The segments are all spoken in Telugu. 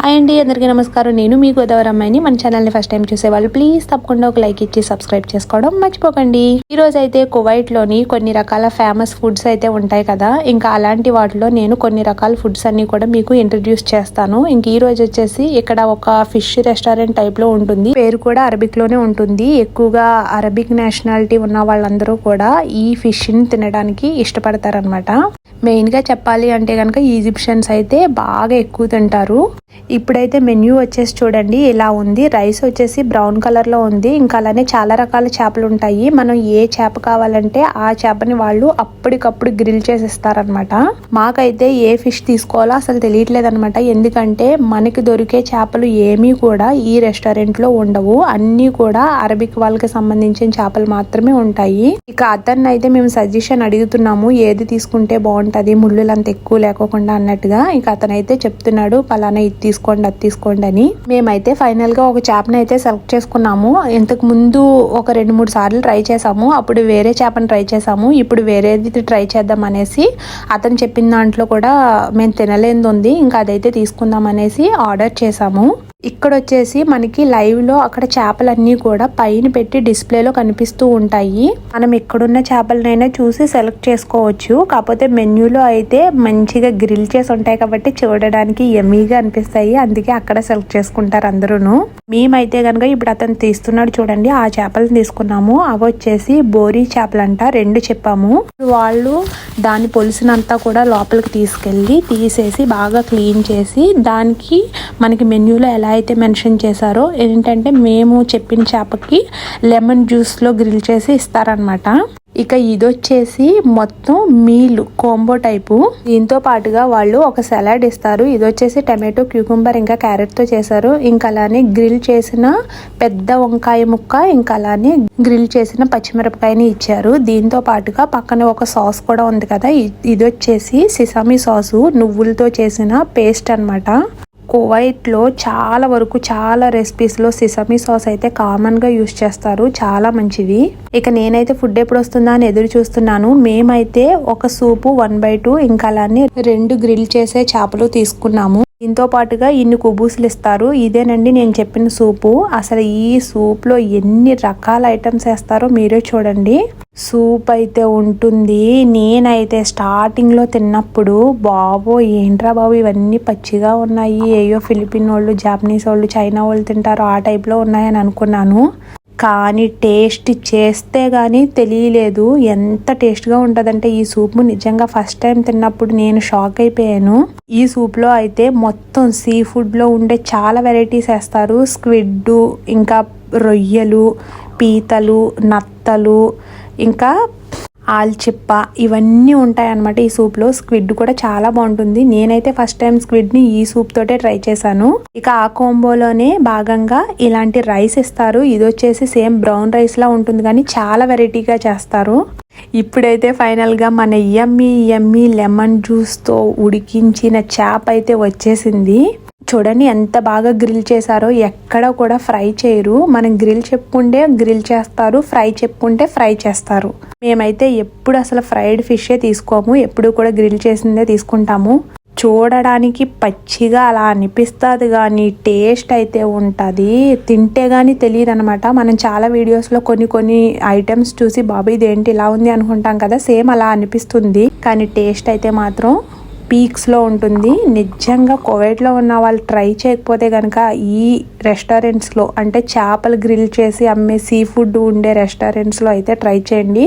హాయ్ అండి, అందరికీ నమస్కారం. నేను మీ గోదావరి అమ్మాయిని. మన ఛానల్ని ఫస్ట్ టైం చూసేవాళ్ళు ప్లీజ్ తప్పకుండా ఒక లైక్ ఇచ్చి సబ్స్క్రైబ్ చేసుకోవడం మర్చిపోకండి. ఈరోజు అయితే కువైట్లోని కొన్ని రకాల ఫేమస్ ఫుడ్స్ అయితే ఉంటాయి కదా, ఇంకా అలాంటి వాటిలో నేను కొన్ని రకాల ఫుడ్స్ అన్ని కూడా మీకు ఇంట్రడ్యూస్ చేస్తాను. ఇంక ఈ రోజు వచ్చేసి ఇక్కడ ఒక ఫిష్ రెస్టారెంట్ టైప్లో ఉంటుంది. పేరు కూడా అరబిక్లోనే ఉంటుంది. ఎక్కువగా అరబిక్ నేషనాలిటీ ఉన్న వాళ్ళందరూ కూడా ఈ ఫిష్ని తినడానికి ఇష్టపడతారనమాట. మెయిన్గా చెప్పాలి అంటే కనుక ఈజిప్షియన్స్ అయితే బాగా ఎక్కువ తింటారు. ఇప్పుడైతే మెన్యూ వచ్చేసి చూడండి ఇలా ఉంది. రైస్ వచ్చేసి బ్రౌన్ కలర్లో ఉంది. ఇంకా అలానే చాలా రకాల చేపలు ఉంటాయి. మనం ఏ చేప కావాలంటే ఆ చేపని వాళ్ళు అప్పటికప్పుడు గ్రిల్ చేసి ఇస్తారనమాట. మాకైతే ఏ ఫిష్ తీసుకోవాలో అసలు తెలియట్లేదు అనమాట. ఎందుకంటే మనకి దొరికే చేపలు ఏమీ కూడా ఈ రెస్టారెంట్లో ఉండవు. అన్నీ కూడా అరబిక్ వాళ్ళకి సంబంధించిన చేపలు మాత్రమే ఉంటాయి. ఇక అతన్ని అయితే మేము సజెషన్ అడుగుతున్నాము, ఏది తీసుకుంటే బాగుంటుంది ముళ్ళులు అంత ఎక్కువ లేకోకుండా అన్నట్టుగా. ఇక అతనైతే చెప్తున్నాడు పలానా ఇది తీసుకోండి అది తీసుకోండి అని. మేమైతే ఫైనల్ గా ఒక చేపని అయితే సెలెక్ట్ చేసుకున్నాము. ఇంతకు ముందు ఒక 2-3 సార్లు ట్రై చేసాము. అప్పుడు వేరే చేపని ట్రై చేసాము. ఇప్పుడు వేరేది ట్రై చేద్దాం అనేసి అతను చెప్పిన దాంట్లో కూడా మేము తినలేనిది ఉంది, ఇంకా అదైతే తీసుకుందాం అనేసి ఆర్డర్ చేసాము. ఇక్కడ వచ్చేసి మనకి లైవ్ లో అక్కడ చేపలన్నీ కూడా పైన పెట్టి డిస్ప్లేలో కనిపిస్తూ ఉంటాయి. మనం ఎక్కడున్న చేపలనైనా చూసి సెలెక్ట్ చేసుకోవచ్చు. కాకపోతే మెన్యూలో అయితే మంచిగా గ్రిల్ చేసి ఉంటాయి కాబట్టి చూడడానికి యమ్మీగా అనిపిస్తాయి. అందుకే అక్కడ సెలెక్ట్ చేసుకుంటారు అందరూను. మేమైతే కనుక ఇప్పుడు అతను తీస్తున్నాడు చూడండి, ఆ చేపలను తీసుకున్నాము. అవి వచ్చేసి బోరీ చేపలంట, 2 చెప్పాము. వాళ్ళు దాని పొలుసునంతా కూడా లోపలికి తీసుకెళ్ళి తీసేసి బాగా క్లీన్ చేసి దానికి మనకి మెన్యూలో ఎలా అయితే మెన్షన్ చేశారో ఏంటంటే మేము చెప్పిన చేపకి లెమన్ జ్యూస్లో గ్రిల్ చేసి ఇస్తారనమాట. ఇక ఇది వచ్చేసి మొత్తం మీల్ కోంబో టైపు. దీంతో పాటుగా వాళ్ళు ఒక సలాడ్ ఇస్తారు. ఇది వచ్చేసి టమాటో, క్యూకుంబర్ ఇంకా క్యారెట్తో చేశారు. ఇంకా అలానే గ్రిల్ చేసిన పెద్ద వంకాయ ముక్క, ఇంకా అలానే గ్రిల్ చేసిన పచ్చిమిరపకాయని ఇచ్చారు. దీంతో పాటుగా పక్కన ఒక సాస్ కూడా ఉంది కదా, ఇది వచ్చేసి సిసామి సాసు, నువ్వులతో చేసిన పేస్ట్ అనమాట. కువైట్లో చాలా వరకు చాలా రెసిపీస్లో సిసమి సాస్ అయితే కామన్గా యూస్ చేస్తారు, చాలా మంచిది. ఇక నేనైతే ఫుడ్ ఎప్పుడు వస్తుందా అని ఎదురు చూస్తున్నాను. మేమైతే ఒక సూపు 1/2 ఇంకా అలానే 2 గ్రిల్ చేసే చేపలు తీసుకున్నాము. దీంతో పాటుగా ఇన్ని కుబూసులు ఇస్తారు. ఇదేనండి నేను చెప్పిన సూపు. అసలు ఈ సూప్లో ఎన్ని రకాల ఐటమ్స్ వేస్తారో మీరే చూడండి. సూప్ అయితే ఉంటుంది. నేనైతే స్టార్టింగ్లో తిన్నప్పుడు బాబో ఏంట్రా బాబు ఇవన్నీ పచ్చిగా ఉన్నాయి, ఏయో ఫిలిపిన్ వాళ్ళు, జాపనీస్ వాళ్ళు, చైనా వాళ్ళు తింటారు ఆ టైప్లో ఉన్నాయని అనుకున్నాను. కానీ టేస్ట్ చేస్తే కానీ తెలియలేదు ఎంత టేస్ట్గా ఉంటుందంటే ఈ సూప్. నిజంగా ఫస్ట్ టైం తిన్నప్పుడు నేను షాక్ అయిపోయాను. ఈ సూప్లో అయితే మొత్తం సీ ఫుడ్లో ఉండే చాలా వెరైటీస్ వేస్తారు. స్క్విడ్, ఇంకా రొయ్యలు, పీతలు, నత్తలు, ఇంకా ఆల్చిప్ప ఇవన్నీ ఉంటాయి అన్నమాట ఈ సూప్లో. స్క్విడ్ కూడా చాలా బాగుంటుంది. నేనైతే ఫస్ట్ టైం స్క్విడ్ని ఈ సూప్ తోటే ట్రై చేశాను. ఇక ఆ కోంబోలోనే భాగంగా ఇలాంటి రైస్ ఇస్తారు. ఇది వచ్చేసి సేమ్ బ్రౌన్ రైస్ లా ఉంటుంది కానీ చాలా వెరైటీగా చేస్తారు. ఇప్పుడైతే ఫైనల్గా మన యమ్మీ లెమన్ జ్యూస్తో ఉడికించిన చేప అయితే వచ్చేసింది. చూడండి ఎంత బాగా గ్రిల్ చేశారో. ఎక్కడ కూడా ఫ్రై చేయరు. మనం గ్రిల్ చెప్పుకుంటే గ్రిల్ చేస్తారు, ఫ్రై చెప్పుకుంటే ఫ్రై చేస్తారు. మేమైతే ఎప్పుడు అసలు ఫ్రైడ్ ఫిషే తీసుకోము, ఎప్పుడు కూడా గ్రిల్ చేసిందే తీసుకుంటాము. చూడడానికి పచ్చిగా అలా అనిపిస్తుంది కానీ టేస్ట్ అయితే ఉంటుంది. తింటే కానీ తెలియదు అనమాట. మనం చాలా వీడియోస్లో కొన్ని ఐటమ్స్ చూసి బాబు ఇదేంటి ఇలా ఉంది అనుకుంటాం కదా, సేమ్ అలా అనిపిస్తుంది. కానీ టేస్ట్ అయితే మాత్రం పీక్స్లో ఉంటుంది. నిజంగా కువైట్లో ఉన్న వాళ్ళు ట్రై చేయకపోతే కనుక ఈ రెస్టారెంట్స్లో అంటే చేపలు గ్రిల్ చేసి అమ్మే సీ ఫుడ్ ఉండే రెస్టారెంట్స్లో అయితే ట్రై చేయండి.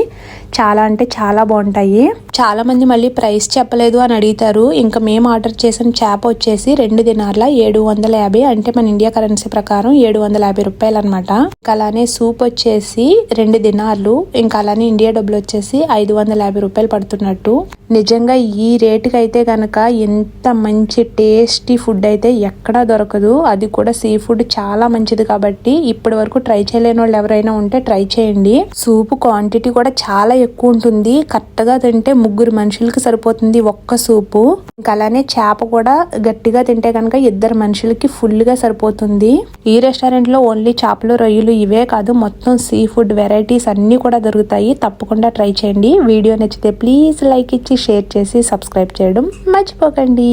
చాలా అంటే చాలా బాగుంటాయి. చాలా మంది మళ్ళీ ప్రైస్ చెప్పలేదు అని అడుగుతారు. ఇంకా మేము ఆర్డర్ చేసిన చేప వచ్చేసి 2 దినార్ల 750, అంటే మన ఇండియా కరెన్సీ ప్రకారం 750 రూపాయలు అనమాట. అలానే సూప్ వచ్చేసి 2 దినార్లు, ఇంకా అలానే ఇండియా డబ్బులు వచ్చేసి 550 రూపాయలు పడుతున్నట్టు. నిజంగా ఈ రేటుకి అయితే కనుక ఎంత మంచి టేస్టీ ఫుడ్ అయితే ఎక్కడా దొరకదు. అది కూడా సీ ఫుడ్ చాలా మంచిది కాబట్టి ఇప్పటి వరకు ట్రై చేయలేని వాళ్ళు ఎవరైనా ఉంటే ట్రై చేయండి. సూప్ క్వాంటిటీ కూడా చాలా ఎక్కువ ఉంటుంది. కరెక్ట్గా తింటే 3 మనుషులకి సరిపోతుంది ఒక్క సూపు. ఇంకా అలానే చేప కూడా గట్టిగా తింటే కనుక 2 మనుషులకి ఫుల్గా సరిపోతుంది. ఈ రెస్టారెంట్లో ఓన్లీ చేపలు, రొయ్యలు ఇవే కాదు మొత్తం సీ ఫుడ్ వెరైటీస్ అన్నీ కూడా దొరుకుతాయి. తప్పకుండా ట్రై చేయండి. వీడియో నచ్చితే ప్లీజ్ లైక్ ఇచ్చి షేర్ చేసి సబ్స్క్రైబ్ చేయడం మర్చిపోకండి.